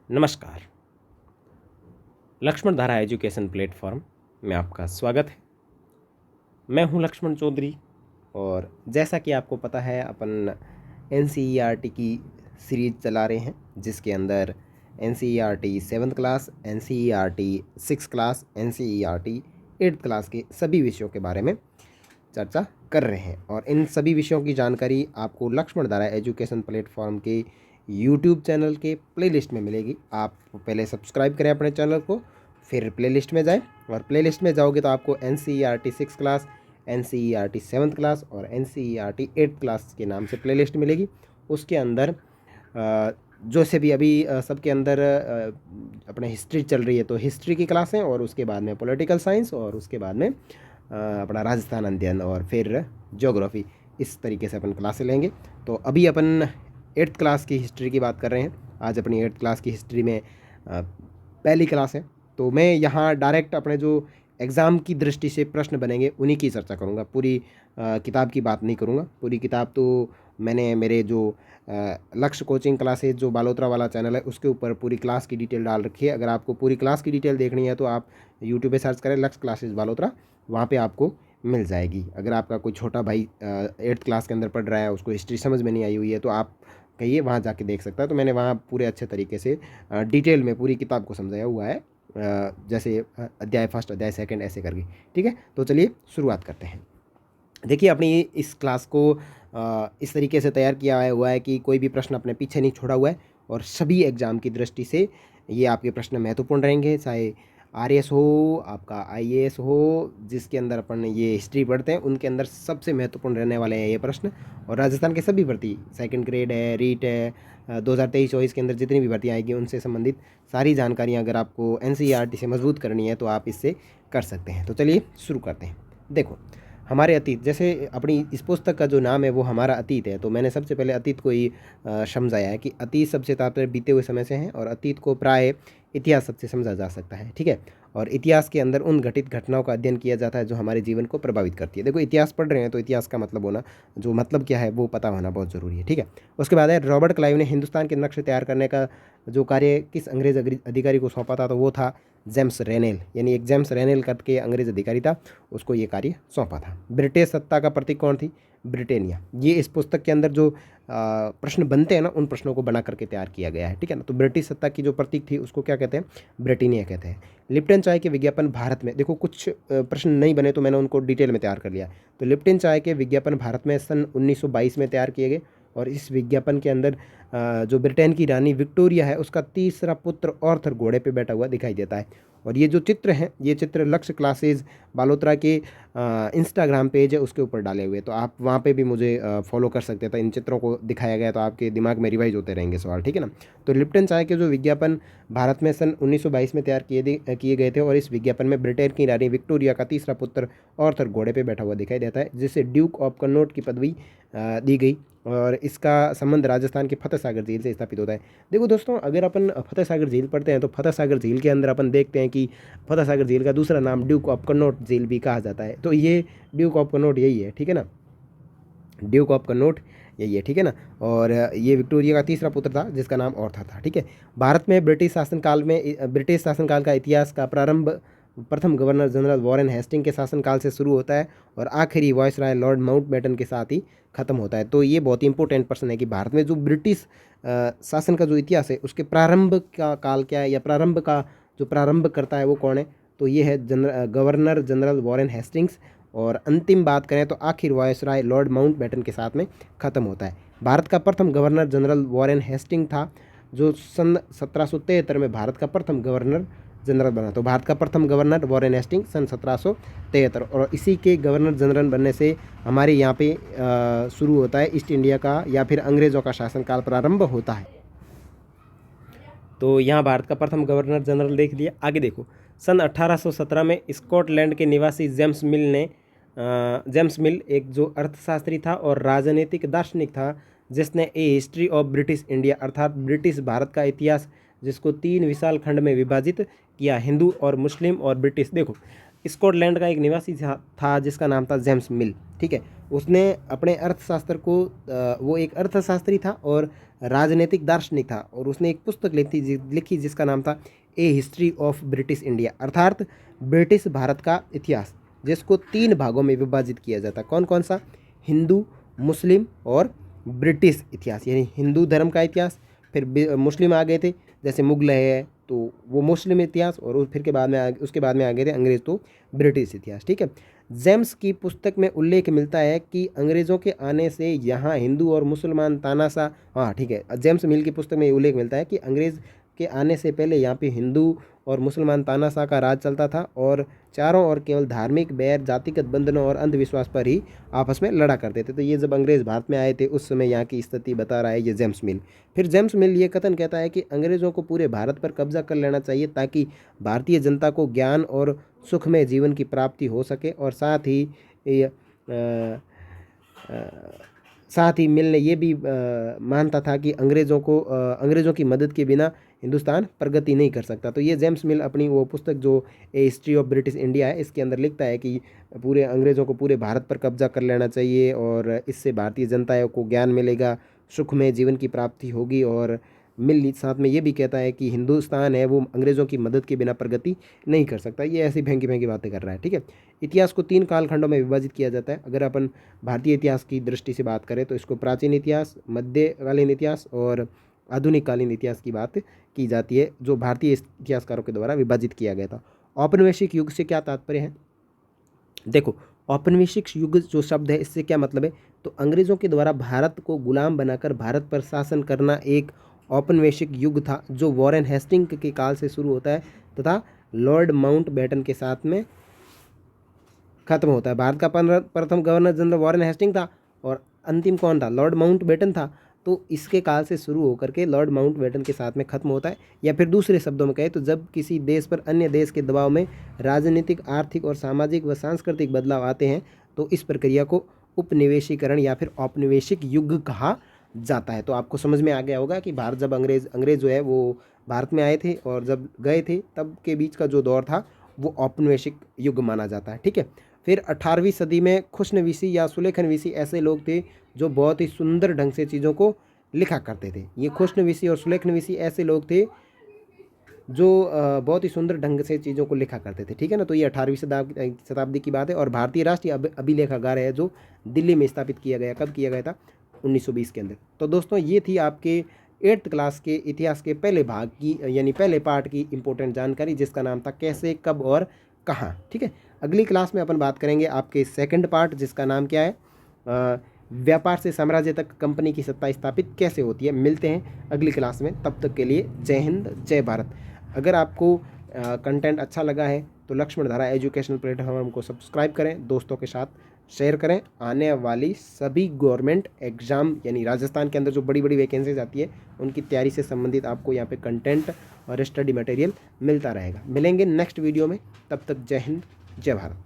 नमस्कार। लक्ष्मण धारा education platform में आपका स्वागत है। मैं हूं लक्ष्मण चौधरी और जैसा कि आपको पता है अपन एनसीईआरटी की सीरीज चला रहे हैं, जिसके अंदर NCERT 7th class, NCERT 6th class, NCERT 8th class के सभी विषयों के बारे में चर्चा कर रहे हैं। और इन सभी विषयों की जानकारी आपको लक्ष्मण धारा एजुकेशन प्लेटफॉर्म के यूट्यूब चैनल के प्लेलिस्ट में मिलेगी। आप पहले सब्सक्राइब करें अपने चैनल को, फिर प्लेलिस्ट में जाएं और प्लेलिस्ट में जाओगे तो आपको NCERT 6th class, NCERT 7th class और एनसीईआरटी 8th क्लास के नाम से प्लेलिस्ट मिलेगी। उसके अंदर जो से भी अभी सबके अंदर अपने हिस्ट्री चल रही है, तो हिस्ट्री की क्लासें, और उसके बाद में पॉलिटिकल साइंस, और उसके बाद में अपना राजस्थान अध्ययन, और फिर ज्योग्राफी। इस तरीके से अपन क्लासें लेंगे। तो अभी अपन 8th क्लास की हिस्ट्री की बात कर रहे हैं। आज अपनी 8th क्लास की हिस्ट्री में पहली क्लास है, तो मैं यहाँ डायरेक्ट अपने जो एग्ज़ाम की दृष्टि से प्रश्न बनेंगे उन्हीं की चर्चा करूँगा। पूरी किताब की बात नहीं करूँगा। पूरी किताब तो मैंने मेरे जो लक्ष्य कोचिंग क्लासेज जो बालोतरा वाला चैनल है उसके ऊपर पूरी क्लास की डिटेल डाल रखी है। अगर आपको पूरी क्लास की डिटेल देखनी है तो आप यूट्यूब पे सर्च करें लक्ष्य क्लासेज बालोतरा, वहाँ पे आपको मिल जाएगी। अगर आपका कोई छोटा भाई 8th क्लास के अंदर पढ़ रहा है, उसको हिस्ट्री समझ में नहीं आई हुई है, तो आप कहिए वहाँ जाके देख सकता है। तो मैंने वहाँ पूरे अच्छे तरीके से डिटेल में पूरी किताब को समझाया हुआ है, जैसे अध्याय 1, अध्याय 2 ऐसे करके। ठीक है, तो चलिए शुरुआत करते हैं। देखिए, अपनी इस क्लास को इस तरीके से तैयार किया हुआ है कि कोई भी प्रश्न अपने पीछे नहीं छोड़ा हुआ है, और सभी एग्ज़ाम की दृष्टि से ये आपके प्रश्न महत्वपूर्ण रहेंगे। चाहे आरएएस हो, आपका आईएएस हो, जिसके अंदर अपन ये हिस्ट्री पढ़ते हैं, उनके अंदर सबसे महत्वपूर्ण रहने वाले हैं ये प्रश्न। और राजस्थान के सभी भर्ती, सेकंड ग्रेड है, रीट है, 2023-24 के अंदर जितनी भी भर्तियाँ आएगी उनसे संबंधित सारी जानकारियाँ अगर आपको एनसीईआरटी से मजबूत करनी है तो आप इससे कर सकते हैं। तो चलिए शुरू करते हैं। देखो, हमारे अतीत, जैसे अपनी इस पुस्तक का जो नाम है वो हमारा अतीत है, तो मैंने सबसे पहले अतीत को ही समझाया है कि अतीत सबसे तात्पर्य बीते हुए समय से है, और अतीत को प्राय इतिहास सबसे समझा जा सकता है। ठीक है, और इतिहास के अंदर उन घटित घटनाओं का अध्ययन किया जाता है जो हमारे जीवन को प्रभावित करती है। देखो, इतिहास पढ़ रहे हैं तो इतिहास का मतलब होना, जो मतलब क्या है वो पता होना बहुत ज़रूरी है। ठीक है, उसके बाद है रॉबर्ट क्लाइव ने हिंदुस्तान के नक्शे तैयार करने का जो कार्य किस अंग्रेज अधिकारी को सौंपा था, तो वो था जेम्स रेनेल। यानी एक जेम्स रेनेल करके अंग्रेज अधिकारी था, उसको ये कार्य सौंपा था। ब्रिटिश सत्ता का प्रतीक कौन थी? ब्रिटेनिया। ये इस पुस्तक के अंदर जो प्रश्न बनते हैं ना, उन प्रश्नों को बना करके तैयार किया गया है। ठीक है ना, तो ब्रिटिश सत्ता की जो प्रतीक थी उसको क्या कहते हैं? ब्रिटेनिया कहते हैं। लिप्टन चाय के विज्ञापन भारत में, देखो कुछ प्रश्न नहीं बने तो मैंने उनको डिटेल में तैयार कर लिया। तो लिप्टन चाय के विज्ञापन भारत में सन 1922 में तैयार किए गए, और इस विज्ञापन के अंदर जो ब्रिटेन की रानी विक्टोरिया है उसका तीसरा पुत्र ऑर्थर घोड़े पे बैठा हुआ दिखाई देता है। और ये जो चित्र हैं, ये चित्र लक्ष्य क्लासेज बालोतरा के इंस्टाग्राम पेज है उसके ऊपर डाले हुए, तो आप वहाँ पे भी मुझे फॉलो कर सकते थे। इन चित्रों को दिखाया गया तो आपके दिमाग में रिवाइज होते रहेंगे सवाल। ठीक है ना, तो लिप्टन चाय के जो विज्ञापन भारत में सन 1922 में तैयार किए गए थे, और इस विज्ञापन में ब्रिटेन की रानी विक्टोरिया का तीसरा पुत्र ऑर्थर घोड़े पे बैठा हुआ दिखाई देता है, जिसे ड्यूक ऑफ कन्नौज की पदवी दी गई, और इसका संबंध राजस्थान के फतेह सागर झील से स्थापित होता है। देखो दोस्तों, अगर अपन फतेह सागर झील पढ़ते हैं तो फतेह सागर झील के अंदर अपन देखते हैं कि फतेह सागर झील का दूसरा नाम ड्यूक ऑफ कन्नौज झील भी कहा जाता है। तो ये ड्यूक ऑफ कन्नौज यही है। ठीक है ना, ड्यूक ऑफ कन्नौज यही है। ठीक है ना, और ये विक्टोरिया का तीसरा पुत्र था जिसका नाम ऑर्थर था। ठीक है, भारत में ब्रिटिश शासनकाल का इतिहास का प्रारंभ प्रथम गवर्नर जनरल वॉरेन हेस्टिंग के शासनकाल से शुरू होता है, और आखिरी वॉइसराय लॉर्ड माउंटबेटन के साथ ही खत्म होता है। तो ये बहुत ही इंपॉर्टेंट प्रश्न है कि भारत में जो ब्रिटिश शासन का जो इतिहास है उसके प्रारंभ का काल क्या है, या प्रारंभ का जो प्रारंभ करता है वो कौन है? तो ये है गवर्नर जनरल वॉरेन हेस्टिंग्स, और अंतिम बात करें तो आखिर वॉइसराय लॉर्ड माउंटबेटन के साथ में ख़त्म होता है। भारत का प्रथम गवर्नर जनरल वॉरेन हेस्टिंग था, जो सन 1773 में भारत का प्रथम गवर्नर जनरल बना। तो भारत का प्रथम गवर्नर वॉरेन हेस्टिंग सन 1773, और इसी के गवर्नर जनरल बनने से हमारे यहाँ पे शुरू होता है ईस्ट इंडिया का, या फिर अंग्रेज़ों का शासनकाल प्रारंभ होता है। तो यहाँ भारत का प्रथम गवर्नर जनरल देख लिया। आगे देखो, सन 1817 में स्कॉटलैंड के निवासी जेम्स मिल एक जो अर्थशास्त्री था और राजनीतिक दार्शनिक था, जिसने ए हिस्ट्री ऑफ ब्रिटिश इंडिया अर्थात ब्रिटिश भारत का इतिहास, जिसको 3 विशाल खंड में विभाजित किया, हिंदू और मुस्लिम और ब्रिटिश। देखो, स्कॉटलैंड का एक निवासी था जिसका नाम था जेम्स मिल। ठीक है, उसने अपने अर्थशास्त्र को वो एक अर्थशास्त्री था और राजनीतिक दार्शनिक था और उसने एक पुस्तक लिखी जिसका नाम था ए हिस्ट्री ऑफ ब्रिटिश इंडिया, अर्थात ब्रिटिश भारत का इतिहास, जिसको 3 भागों में विभाजित किया जाता। कौन कौन सा? हिंदू, मुस्लिम और ब्रिटिश इतिहास, यानी हिंदू धर्म का इतिहास, फिर मुस्लिम आ गए थे जैसे मुगल है तो वो मुस्लिम इतिहास, और फिर उसके बाद में आ गए थे अंग्रेज तो ब्रिटिश इतिहास। ठीक है। जेम्स की पुस्तक में उल्लेख मिलता है कि अंग्रेज़ों के आने से यहाँ हिंदू और मुसलमान तानाशाह, हाँ ठीक है, जेम्स मिल की पुस्तक में उल्लेख मिलता है कि अंग्रेज़ के आने से पहले यहाँ पे हिंदू और मुसलमान तानाशाह का राज चलता था और चारों ओर केवल धार्मिक बैर, जातिगत बंधनों और अंधविश्वास पर ही आपस में लड़ा करते थे। तो ये जब अंग्रेज़ भारत में आए थे उस समय यहाँ की स्थिति बता रहा है ये जेम्स मिल। फिर जेम्स मिल ये कथन कहता है कि अंग्रेज़ों को पूरे भारत पर कब्जा कर लेना चाहिए ताकि भारतीय जनता को ज्ञान और सुखमय जीवन की प्राप्ति हो सके, और साथ ही मिल ने ये भी मानता था कि अंग्रेज़ों की मदद के बिना हिंदुस्तान प्रगति नहीं कर सकता। तो ये जेम्स मिल अपनी वो पुस्तक जो ए हिस्ट्री ऑफ ब्रिटिश इंडिया है इसके अंदर लिखता है कि पूरे अंग्रेज़ों को पूरे भारत पर कब्जा कर लेना चाहिए और इससे भारतीय जनता को ज्ञान मिलेगा, सुखमय जीवन की प्राप्ति होगी। और मिल साथ में ये भी कहता है कि हिंदुस्तान है वो अंग्रेज़ों की मदद के बिना प्रगति नहीं कर सकता। ये ऐसी फेंकी फेंकी बातें कर रहा है। ठीक है। इतिहास को 3 कालखंडों में विभाजित किया जाता है। अगर अपन भारतीय इतिहास की दृष्टि से बात करें तो इसको प्राचीन इतिहास, मध्यकालीन इतिहास और आधुनिक कालीन इतिहास की बात की जाती है, जो भारतीय इतिहासकारों के द्वारा विभाजित किया गया था। औपनिवेशिक युग से क्या तात्पर्य है? देखो, औपनिवेशिक युग जो शब्द है इससे क्या मतलब है, तो अंग्रेज़ों के द्वारा भारत को गुलाम बनाकर भारत पर शासन करना एक औपनिवेशिक युग था जो वॉरेन हेस्टिंग के काल से शुरू होता है तथा लॉर्ड माउंटबेटन के साथ में खत्म होता है। भारत का प्रथम गवर्नर जनरल वॉरेन हेस्टिंग था और अंतिम कौन था? लॉर्ड माउंटबेटन था। तो इसके काल से शुरू होकर के लॉर्ड माउंटबेटन के साथ में खत्म होता है। या फिर दूसरे शब्दों में कहें तो जब किसी देश पर अन्य देश के दबाव में राजनीतिक, आर्थिक और सामाजिक व सांस्कृतिक बदलाव आते हैं तो इस प्रक्रिया को उपनिवेशीकरण या फिर औपनिवेशिक युग कहा जाता है। तो आपको समझ में आ गया होगा कि भारत जब अंग्रेज जो है वो भारत में आए थे और जब गए थे तब के बीच का जो दौर था वो औपनिवेशिक युग माना जाता है। ठीक है। फिर 18वीं सदी में खुशनवीसी या सुलेखनवीसी ऐसे लोग थे जो बहुत ही सुंदर ढंग से चीज़ों को लिखा करते थे। ये खुशनवीसी और सुलेखनवीसी ऐसे लोग थे जो बहुत ही सुंदर ढंग से चीज़ों को लिखा करते थे। ठीक है ना। तो ये 18वीं शताब्दी की बात है और भारतीय राष्ट्रीय अभिलेखागार है जो दिल्ली में स्थापित किया गया। कब किया गया था? 1920 के अंदर। तो दोस्तों ये थी आपके 8th क्लास के इतिहास के पहले भाग की यानी पहले पार्ट की इंपॉर्टेंट जानकारी जिसका नाम था कैसे, कब और कहाँ। ठीक है। अगली क्लास में अपन बात करेंगे आपके 2nd पार्ट जिसका नाम क्या है, व्यापार से साम्राज्य तक कंपनी की सत्ता स्थापित कैसे होती है। मिलते हैं अगली क्लास में, तब तक के लिए जय हिंद, जय भारत। अगर आपको कंटेंट अच्छा लगा है तो लक्ष्मण धारा एजुकेशनल प्लेटफॉर्म को सब्सक्राइब करें, दोस्तों के साथ शेयर करें। आने वाली सभी गवर्नमेंट एग्ज़ाम यानी राजस्थान के अंदर जो बड़ी बड़ी वैकेंसीज आती है उनकी तैयारी से संबंधित आपको यहाँ पे कंटेंट और स्टडी मटेरियल मिलता रहेगा। मिलेंगे नेक्स्ट वीडियो में, तब तक जय हिंद, जय भारत।